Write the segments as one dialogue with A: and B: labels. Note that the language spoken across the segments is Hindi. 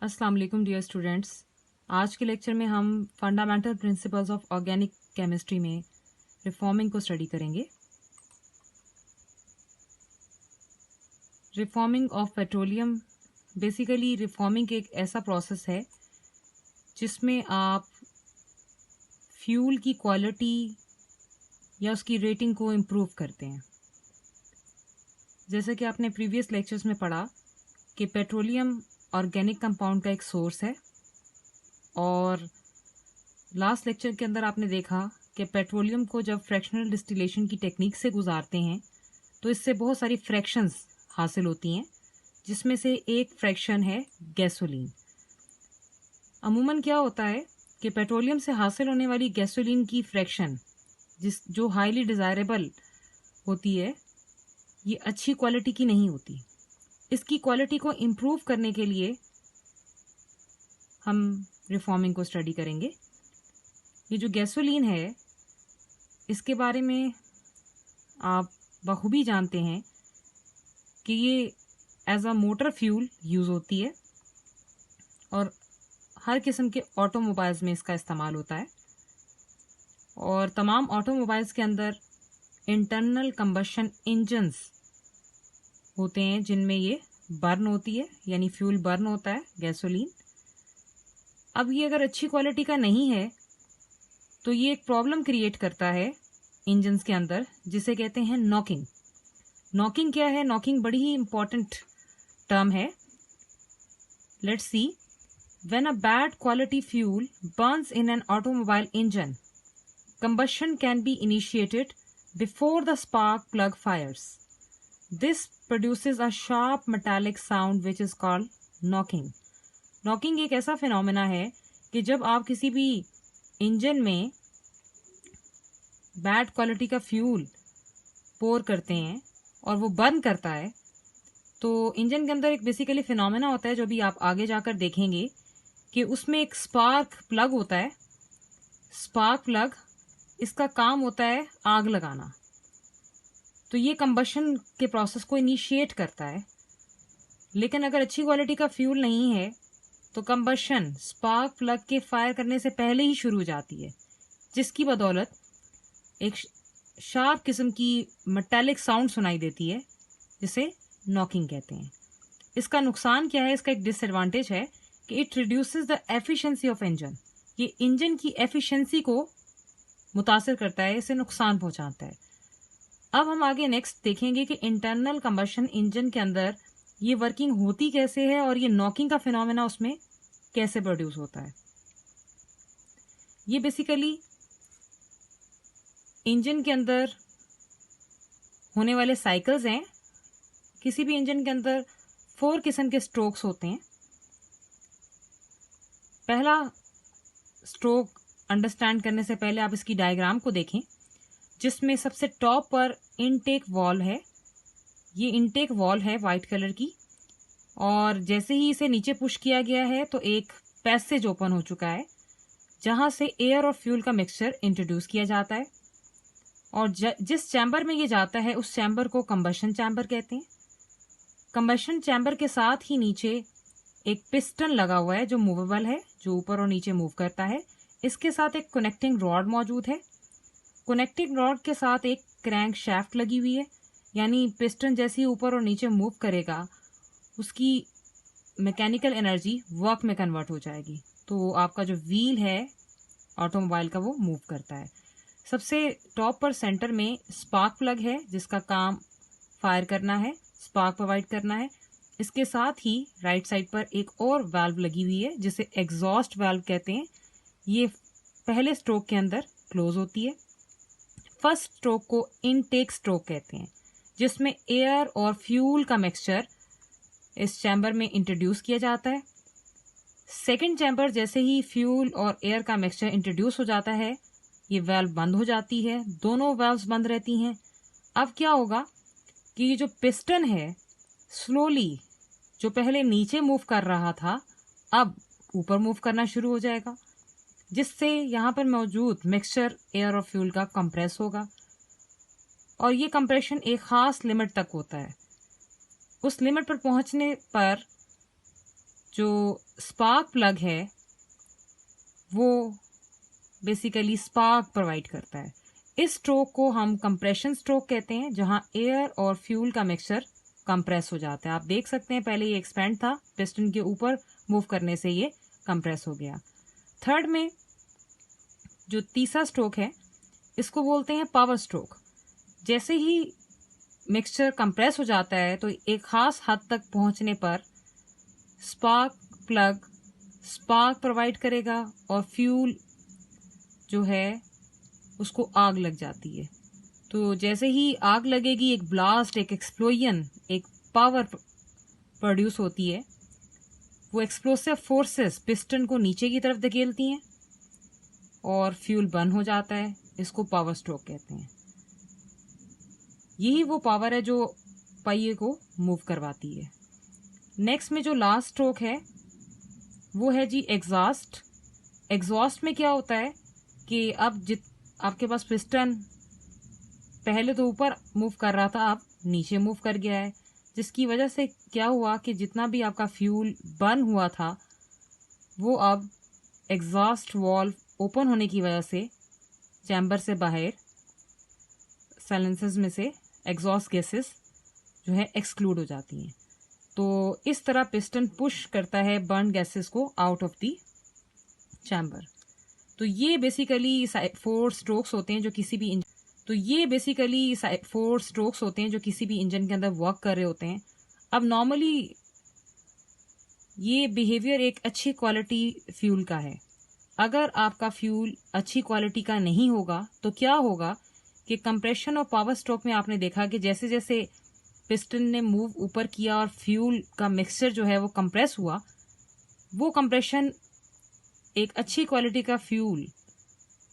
A: अस्सलाम वालेकुम डियर स्टूडेंट्स। आज के लेक्चर में हम fundamental principles of organic chemistry में रिफॉर्मिंग को स्टडी करेंगे। Reforming of petroleum basically reforming एक ऐसा प्रोसेस है जिसमें आप फ्यूल की क्वालिटी या उसकी रेटिंग को इम्प्रूव करते हैं। जैसे कि आपने प्रीवियस लेक्चर्स में पढ़ा कि पेट्रोलियम ऑर्गेनिक कंपाउंड का एक सोर्स है, और लास्ट लेक्चर के अंदर आपने देखा कि पेट्रोलियम को जब फ्रैक्शनल डिस्टिलेशन की टेक्निक से गुजारते हैं तो इससे बहुत सारी फ्रैक्शंस हासिल होती हैं, जिसमें से एक फ्रैक्शन है गैसोलीन। अमूमन क्या होता है कि पेट्रोलियम से हासिल होने वाली गैसोलीन की फ्रैक्शन जो हाईली डिज़ायरेबल होती है, ये अच्छी क्वालिटी की नहीं होती। इसकी क्वालिटी को इम्प्रूव करने के लिए हम रिफॉर्मिंग को स्टडी करेंगे। ये जो गैसोलीन है, इसके बारे में आप बखूबी जानते हैं कि ये as a motor fuel use होती है और हर किस्म के ऑटोमोबाइल्स में इसका इस्तेमाल होता है। और तमाम ऑटोमोबाइल्स के अंदर इंटरनल कंबशन इंजन्स होते हैं जिनमें ये बर्न होती है, यानी फ्यूल बर्न होता है गैसोलीन। अब ये अगर अच्छी क्वालिटी का नहीं है तो ये एक प्रॉब्लम क्रिएट करता है इंजन्स के अंदर, जिसे कहते हैं नॉकिंग। नॉकिंग क्या है? नॉकिंग बड़ी ही इंपॉर्टेंट टर्म है। Let's see, when a bad quality fuel Burns in an automobile engine, combustion can be initiated before the spark plug fires. This produces a sharp metallic sound which is called knocking. Knocking एक ऐसा फिनोमेना है कि जब आप किसी भी इंजन में बैड क्वालिटी का फ्यूल पोर करते हैं और वो बर्न करता है, तो इंजन के अंदर एक बेसिकली फिनोमेना होता है जो भी आप आगे जाकर देखेंगे कि उसमें एक स्पार्क प्लग होता है। स्पार्क प्लग, इसका काम होता है आग लगाना। तो ये कंबशन के प्रोसेस को इनिशिएट करता है। लेकिन अगर अच्छी क्वालिटी का फ्यूल नहीं है तो कंबशन स्पार्क प्लग के फायर करने से पहले ही शुरू हो जाती है, जिसकी बदौलत एक शार्प किस्म की मेटालिक साउंड सुनाई देती है, जिसे नॉकिंग कहते हैं। इसका नुकसान क्या है? इसका एक डिसएडवांटेज है कि it reduces the efficiency of engine. ये इंजन की एफिशिएंसी को मुतासिर करता है, इसे नुकसान पहुंचाता है। अब हम आगे नेक्स्ट देखेंगे कि इंटरनल कंबशन इंजन के अंदर ये वर्किंग होती कैसे है और ये नॉकिंग का फिनोमेना उसमें कैसे प्रोड्यूस होता है। ये बेसिकली इंजन के अंदर होने वाले साइकिल्स हैं। किसी भी इंजन के अंदर 4 किस्म के स्ट्रोक्स होते हैं। पहला स्ट्रोक अंडरस्टैंड करने से पहले आप इसकी डायग्राम को देखें, जिसमें सबसे टॉप पर इनटेक वॉल है। ये इनटेक वॉल है वाइट कलर की, और जैसे ही इसे नीचे पुश किया गया है तो एक पैसेज ओपन हो चुका है जहां से एयर और फ्यूल का मिक्सचर इंट्रोड्यूस किया जाता है। और जिस चैम्बर में ये जाता है उस चैम्बर को कंबशन चैम्बर कहते हैं। कंबशन चैम्बर के साथ ही नीचे एक पिस्टन लगा हुआ है जो मूवेबल है, जो ऊपर और नीचे मूव करता है। इसके साथ एक कनेक्टिंग रॉड मौजूद है। कनेक्टिंग रॉड के साथ एक क्रैंक शैफ्ट लगी हुई है, यानी पिस्टन जैसे ही ऊपर और नीचे मूव करेगा उसकी मैकेनिकल एनर्जी वर्क में कन्वर्ट हो जाएगी, तो आपका जो व्हील है ऑटोमोबाइल का वो मूव करता है। सबसे टॉप पर सेंटर में स्पार्क प्लग है जिसका काम फायर करना है, स्पार्क प्रोवाइड करना है। इसके साथ ही राइट साइड पर एक और वाल्व लगी हुई है जिसे एग्जॉस्ट वाल्व कहते हैं। ये पहले स्ट्रोक के अंदर क्लोज होती है। फर्स्ट स्ट्रोक को इनटेक स्ट्रोक कहते हैं, जिसमें एयर और फ्यूल का मिक्सचर इस चैम्बर में इंट्रोड्यूस किया जाता है। सेकंड चैम्बर जैसे ही फ्यूल और एयर का मिक्सचर इंट्रोड्यूस हो जाता है, ये वाल्व बंद हो जाती है। दोनों वाल्व्स बंद रहती हैं। अब क्या होगा कि ये जो पिस्टन है स्लोली, जो पहले नीचे मूव कर रहा था, अब ऊपर मूव करना शुरू हो जाएगा, जिससे यहाँ पर मौजूद मिक्सचर एयर और फ्यूल का कंप्रेस होगा। और ये कंप्रेशन एक ख़ास लिमिट तक होता है। उस लिमिट पर पहुंचने पर जो स्पार्क प्लग है वो बेसिकली स्पार्क प्रोवाइड करता है। इस स्ट्रोक को हम कंप्रेशन स्ट्रोक कहते हैं, जहां एयर और फ्यूल का मिक्सचर कंप्रेस हो जाता है। आप देख सकते हैं पहले ये एक्सपेंड था, पिस्टन के ऊपर मूव करने से ये कंप्रेस हो गया। थर्ड में जो तीसरा स्ट्रोक है इसको बोलते हैं पावर स्ट्रोक। जैसे ही मिक्सचर कंप्रेस हो जाता है तो एक खास हद तक पहुंचने पर स्पार्क प्लग स्पार्क प्रोवाइड करेगा और फ्यूल जो है उसको आग लग जाती है। तो जैसे ही आग लगेगी एक ब्लास्ट, एक एक्सप्लोजन, एक पावर प्रोड्यूस होती है। वो एक्सप्लोसिव फोर्सेस पिस्टन को नीचे की तरफ धकेलती हैं और फ्यूल बर्न हो जाता है। इसको पावर स्ट्रोक कहते हैं। यही वो पावर है जो पहिए को मूव करवाती है। नेक्स्ट में जो लास्ट स्ट्रोक है वो है जी एग्जॉस्ट। एग्जॉस्ट में क्या होता है कि अब आपके पास पिस्टन पहले तो ऊपर मूव कर रहा था, अब नीचे मूव कर गया है, जिसकी वजह से क्या हुआ कि जितना भी आपका फ्यूल बर्न हुआ था वो अब एग्जॉस्ट वाल्व ओपन होने की वजह से चैम्बर से बाहर साइलेंसर्स में से एग्जॉस्ट गैसेस जो है एक्सक्लूड हो जाती हैं। तो इस तरह पिस्टन पुश करता है बर्न गैसेस को आउट ऑफ द चैम्बर। तो ये बेसिकली 4 स्ट्रोक्स होते हैं जो किसी भी इंजन के अंदर वर्क कर रहे होते हैं। अब नॉर्मली ये बिहेवियर एक अच्छी क्वालिटी फ्यूल का है। अगर आपका फ्यूल अच्छी क्वालिटी का नहीं होगा तो क्या होगा कि कंप्रेशन और पावर स्ट्रोक में आपने देखा कि जैसे जैसे पिस्टन ने मूव ऊपर किया और फ्यूल का मिक्सचर जो है वो कंप्रेस हुआ, वो कंप्रेशन एक अच्छी क्वालिटी का फ्यूल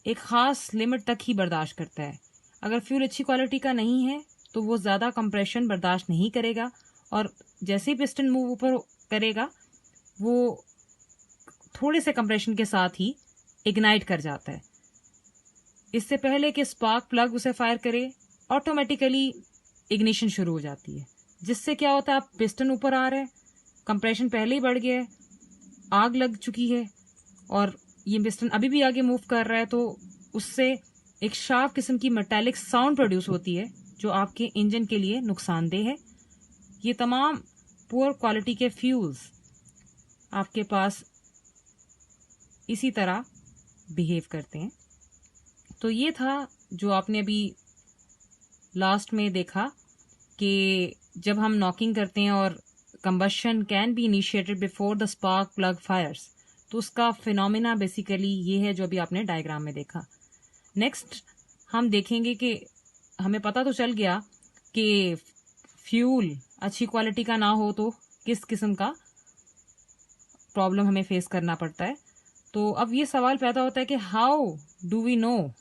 A: एक खास लिमिट तक ही बर्दाश्त करता है। अगर फ्यूल अच्छी क्वालिटी का नहीं है तो वो ज़्यादा कंप्रेशन बर्दाश्त नहीं करेगा और जैसे ही पिस्टन मूव ऊपर करेगा वो थोड़े से कंप्रेशन के साथ ही इग्नाइट कर जाता है। इससे पहले कि स्पार्क प्लग उसे फायर करे, ऑटोमेटिकली इग्निशन शुरू हो जाती है, जिससे क्या होता है आप पिस्टन ऊपर आ रहे हैं, कंप्रेशन पहले ही बढ़ गया है, आग लग चुकी है और ये पिस्टन अभी भी आगे मूव कर रहा है, तो उससे एक शार्प किस्म की मेटालिक साउंड प्रोड्यूस होती है जो आपके इंजन के लिए नुकसानदेह है। ये तमाम पुअर क्वालिटी के फ्यूल्स आपके पास इसी तरह बिहेव करते हैं। तो ये था जो आपने अभी लास्ट में देखा कि जब हम नॉकिंग करते हैं और combustion can be initiated before the spark plug fires, तो उसका फिनोमिना बेसिकली ये है जो अभी आपने डायग्राम में देखा। नेक्स्ट हम देखेंगे कि हमें पता तो चल गया कि फ्यूल अच्छी क्वालिटी का ना हो तो किस किस्म का प्रॉब्लम हमें फेस करना पड़ता है। तो अब ये सवाल पैदा होता है कि how do we know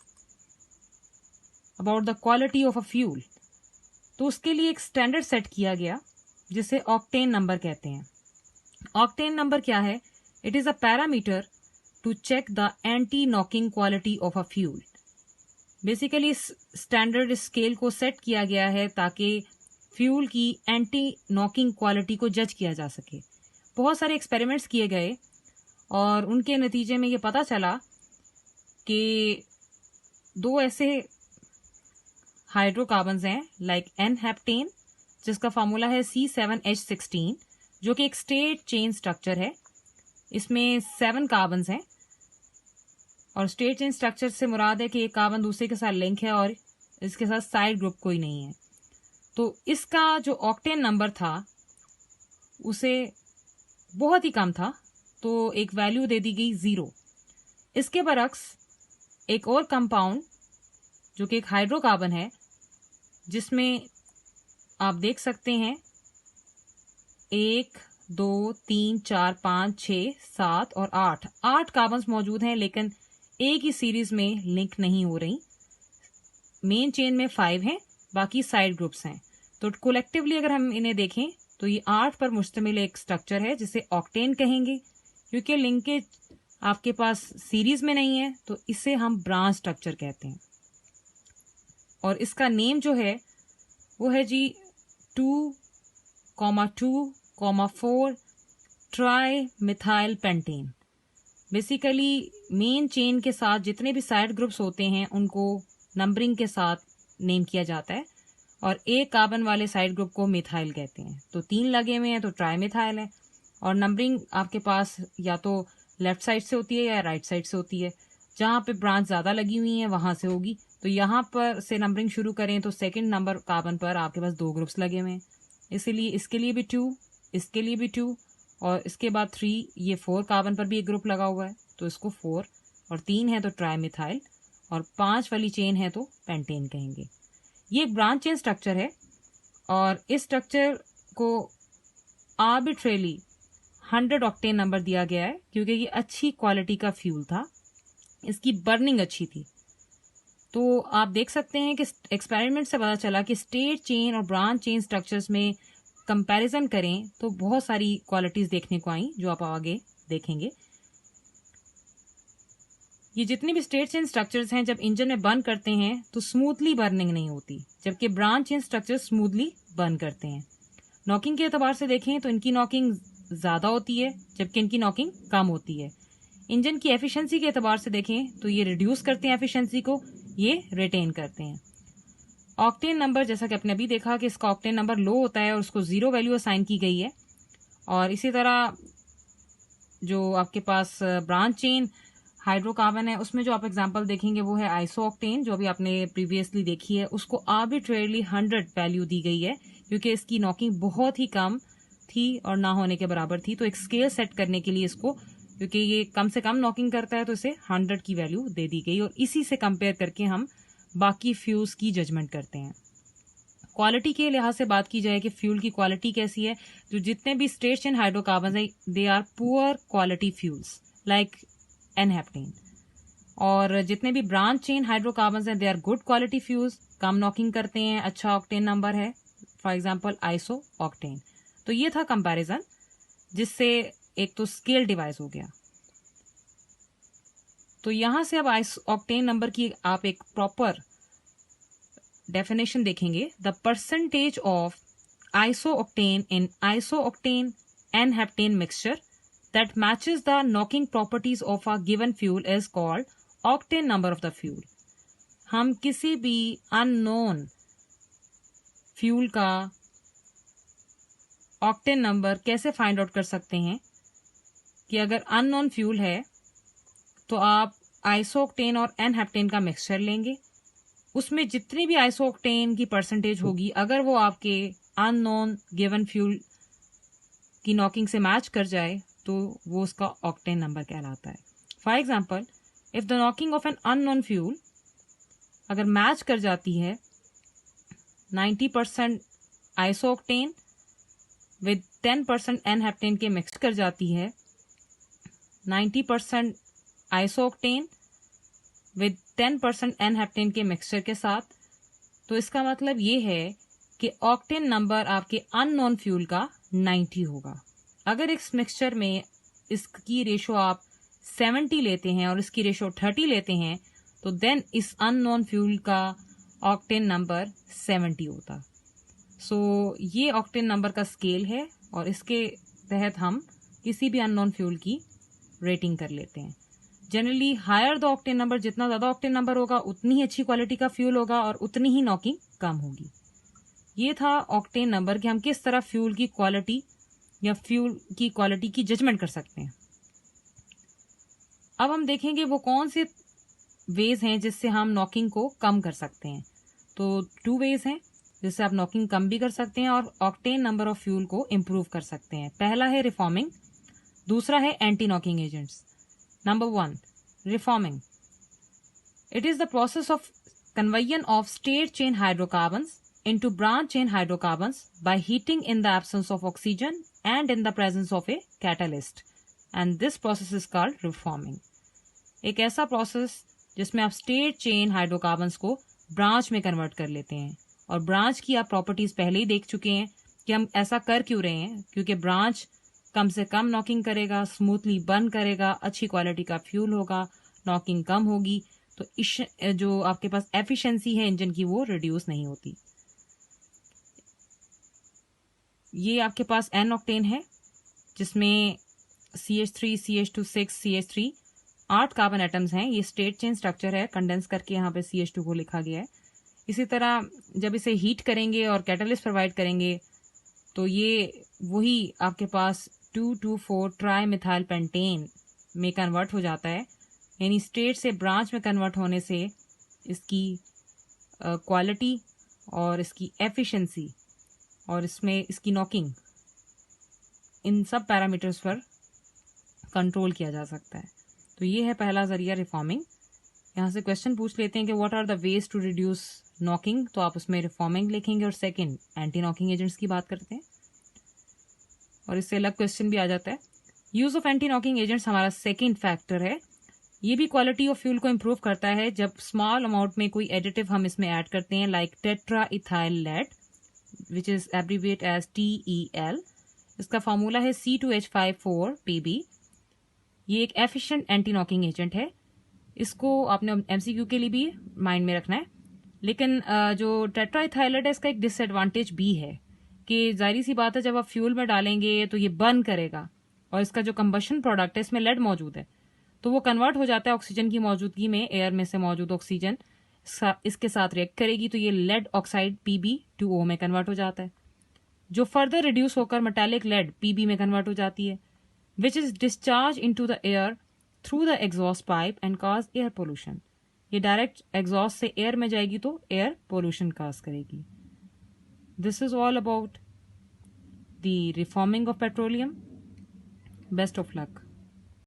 A: about the quality of a fuel. तो उसके लिए एक स्टैंडर्ड सेट किया गया जिसे ऑक्टेन नंबर कहते हैं। ऑक्टेन नंबर क्या है? It is a parameter to check the anti knocking quality of a fuel. Basically इस स्टैंडर्ड स्केल को सेट किया गया है ताकि फ्यूल की एंटी नॉकिंग क्वालिटी को जज किया जा सके। बहुत सारे एक्सपेरिमेंट्स किए गए और उनके नतीजे में ये पता चला कि 2 ऐसे हाइड्रोकार्बन्स हैं लाइक एन हेप्टेन, जिसका फार्मूला है C7H16, जो कि एक स्ट्रेट चेन स्ट्रक्चर है। इसमें 7 कार्बन्स हैं और स्ट्रेट चेन स्ट्रक्चर से मुराद है कि एक कार्बन दूसरे के साथ लिंक है और इसके साथ साइड ग्रुप कोई नहीं है। तो इसका जो ऑक्टेन नंबर था उसे बहुत ही कम था, तो एक वैल्यू दे दी गई 0। इसके बरक्स एक और कंपाउंड जो कि एक हाइड्रोकार्बन है, जिसमें आप देख सकते हैं 1 2 3 4 5 6 7 और 8 कार्बन्स मौजूद हैं, लेकिन एक ही सीरीज में लिंक नहीं हो रही। मेन चेन में 5 हैं, बाकी साइड ग्रुप्स हैं। तो कोलेक्टिवली अगर हम इन्हें देखें तो ये 8 पर मुश्तमिल एक स्ट्रक्चर है जिसे ऑक्टेन कहेंगे। क्योंकि लिंकेज आपके पास सीरीज में नहीं है तो इसे हम ब्रांच स्ट्रक्चर कहते हैं। और इसका नेम जो है वो है जी 2,2,4 tri methyl pentane. Basically main chain के साथ जितने भी साइड ग्रुप्स होते हैं उनको नंबरिंग के साथ नेम किया जाता है, और एक कार्बन वाले साइड ग्रुप को मिथाइल कहते हैं। तो 3 लगे हुए हैं तो ट्राई मिथाइल है, और नंबरिंग आपके पास या तो लेफ्ट साइड से होती है या राइट साइड से होती है। जहाँ पे ब्रांच ज़्यादा लगी हुई है वहाँ से होगी। तो यहाँ पर से नंबरिंग शुरू करें तो सेकंड नंबर कार्बन पर आपके पास 2 ग्रुप्स लगे हुए हैं, इसीलिए इसके लिए भी 2, इसके लिए भी 2, और इसके बाद 3, ये 4 कार्बन पर भी एक ग्रुप लगा हुआ है तो इसको 4, और 3 है तो ट्राई मिथाइल, और 5 वाली चेन है तो पेंटेन कहेंगे। ये एक ब्रांच चेन स्ट्रक्चर है, और इस स्ट्रक्चर को आर्बिट्रेली 100 ऑक्टेन नंबर दिया गया है क्योंकि ये अच्छी क्वालिटी का फ्यूल था, इसकी बर्निंग अच्छी थी। तो आप देख सकते हैं कि एक्सपेरिमेंट से पता चला कि स्टेट चेन और ब्रांच चेन स्ट्रक्चर्स में कंपैरिजन करें तो बहुत सारी क्वालिटीज देखने को आई जो आप आगे देखेंगे। ये जितने भी स्टेट चेन स्ट्रक्चर्स हैं जब इंजन में बर्न करते हैं तो स्मूथली बर्निंग नहीं होती, जबकि branch chain structure smoothly burn करते हैं। नॉकिंग के एतबार से देखें तो इनकी नॉकिंग ज़्यादा होती है जबकि इनकी नॉकिंग कम होती है। इंजन की एफिशिएंसी के एतबार से देखें तो ये रिड्यूस करते हैं एफिशिएंसी को, ये रिटेन करते हैं। ऑक्टेन नंबर जैसा कि आपने अभी देखा कि इसका ऑक्टेन नंबर लो होता है और उसको 0 वैल्यू असाइन की गई है। और इसी तरह जो आपके पास ब्रांच चेन हाइड्रोकार्बन है उसमें जो आप एग्जांपल देखेंगे वो है आइसो ऑक्टेन, जो अभी आपने प्रीवियसली देखी है। उसको आर्बिट्रेरली 100 वैल्यू दी गई है क्योंकि इसकी नॉकिंग बहुत ही कम थी और ना होने के बराबर थी। तो एक स्केल सेट करने के लिए इसको, क्योंकि ये कम से कम नॉकिंग करता है, तो इसे 100 की वैल्यू दे दी गई, और इसी से कंपेयर करके हम बाकी फ्यूल्स की जजमेंट करते हैं। क्वालिटी के लिहाज से बात की जाए कि फ्यूल की क्वालिटी कैसी है, जो जितने भी स्ट्रेट चेन हाइड्रोकार्बन है they are poor quality fuels like n heptane, और जितने भी ब्रांच चेन हाइड्रोकार्बन हैं they are good quality fuels, कम नॉकिंग करते हैं, अच्छा ऑक्टेन नंबर है, फॉर एग्जांपल आइसो ऑक्टेन। तो ये था कंपैरिजन, जिससे एक तो स्केल डिवाइस हो गया। तो यहां से अब ऑक्टेन नंबर की आप एक प्रॉपर डेफिनेशन देखेंगे। The percentage of iso octane in iso octane n-heptane mixture that matches the knocking properties of a given fuel is called octane number of the fuel। हम किसी भी अननोन फ्यूल का ऑक्टेन नंबर कैसे फाइंड आउट कर सकते हैं कि अगर अननोन फ्यूल है तो आप आइसोक्टेन और एनहेप्टेन का मिक्सचर लेंगे, उसमें जितनी भी आइसोक्टेन की परसेंटेज होगी अगर वो आपके अननोन गिवन फ्यूल की नॉकिंग से मैच कर जाए तो वो उसका ऑक्टेन नंबर कहलाता है। For example, if the knocking of an unknown fuel अगर मैच कर जाती है 90% आइसोक्टेन विद 10% एनहेप्टेन के मिक्स कर जाती है 90% आइसोक्टेन विद 10% एनहेप्टेन के मिक्सचर के साथ, तो इसका मतलब ये है कि ऑक्टेन नंबर आपके अननोन फ्यूल का 90 होगा। अगर इस मिक्सचर में इसकी रेशो आप 70 लेते हैं और इसकी रेशो 30 लेते हैं तो देन इस अननोन फ्यूल का ऑक्टेन नंबर 70 होता। सो ये ऑक्टेन नंबर का स्केल है और इसके तहत हम किसी भी अननोन फ्यूल की रेटिंग कर लेते हैं। Generally higher the octane number, जितना ज़्यादा ऑक्टेन नंबर होगा उतनी ही अच्छी क्वालिटी का फ्यूल होगा और उतनी ही नॉकिंग कम होगी। ये था ऑक्टेन नंबर कि हम किस तरह फ्यूल की क्वालिटी या फ्यूल की क्वालिटी की जजमेंट कर सकते हैं। अब हम देखेंगे वो कौन से वेज हैं जिससे हम नॉकिंग को कम कर सकते हैं। तो 2 वेज हैं जिससे आप नॉकिंग कम भी कर सकते हैं और ऑक्टेन नंबर ऑफ फ्यूल को इम्प्रूव कर सकते हैं। पहला है रिफॉर्मिंग, दूसरा है anti knocking agents. Number 1, reforming. It is the process of conversion of straight chain hydrocarbons into branch chain hydrocarbons by heating in the absence of oxygen and in the presence of a catalyst, and this process is called reforming। एक ऐसा प्रोसेस जिसमें आप स्ट्रेट चेन हाइड्रोकार्बन्स को ब्रांच में कन्वर्ट कर लेते हैं, और ब्रांच की आप प्रॉपर्टीज पहले ही देख चुके हैं कि हम ऐसा कर क्यों रहे हैं, क्योंकि ब्रांच कम से कम नॉकिंग करेगा, स्मूथली बर्न करेगा, अच्छी क्वालिटी का फ्यूल होगा, नॉकिंग कम होगी, तो जो आपके पास एफिशिएंसी है इंजन की वो रिड्यूस नहीं होती। ये आपके पास एन ऑक्टेन है जिसमें CH3, CH2, 6, CH3 8 carbon atoms हैं। ये स्टेट चेन स्ट्रक्चर है, कंडेंस करके यहाँ पे CH2 को लिखा गया है। इसी तरह जब इसे हीट करेंगे और कैटलिस्ट प्रोवाइड करेंगे तो ये वही आपके पास 2,2,4 ट्राई मिथाइल पेंटेन में कन्वर्ट हो जाता है। यानी स्टेट से ब्रांच में कन्वर्ट होने से इसकी क्वालिटी और इसकी एफिशिएंसी और इसमें इसकी नॉकिंग, इन सब पैरामीटर्स पर कंट्रोल किया जा सकता है। तो ये है पहला जरिया रिफॉर्मिंग। यहाँ से क्वेश्चन पूछ लेते हैं कि what are the ways to reduce knocking, तो आप उसमें रिफॉर्मिंग लिखेंगे। और सेकंड, एंटी नॉकिंग एजेंट्स की बात करते हैं और इससे अलग क्वेश्चन भी आ जाता है। Use of anti knocking agents हमारा सेकंड फैक्टर है। ये भी क्वालिटी ऑफ फ्यूल को इम्प्रूव करता है जब स्मॉल अमाउंट में कोई एडिटिव हम इसमें ऐड करते हैं, like tetraethyl lead which is abbreviate as TEL। इसका फार्मूला है C2H54Pb। ये एक एफिशिएंट एंटी नॉकिंग एजेंट है। इसको आपने MCQ के लिए भी माइंड में रखना है। लेकिन जो टेट्राइथाइलेट है इसका एक डिसएडवांटेज भी है कि जाहिर सी बात है जब आप फ्यूल में डालेंगे तो ये बर्न करेगा और इसका जो कंबशन प्रोडक्ट है इसमें लेड मौजूद है, तो वो कन्वर्ट हो जाता है ऑक्सीजन की मौजूदगी में। एयर में से मौजूद ऑक्सीजन इसके साथ रिएक्ट करेगी तो ये लेड ऑक्साइड Pb2O में कन्वर्ट हो जाता है, जो फर्दर रिड्यूस होकर मेटालिक लेड Pb में कन्वर्ट हो जाती है, which is discharge into the air through the exhaust pipe and cause air pollution. ये डायरेक्ट एग्जॉस्ट से एयर में जाएगी तो एयर पोल्यूशन कॉज करेगी। This is all about the reforming of petroleum. Best of luck.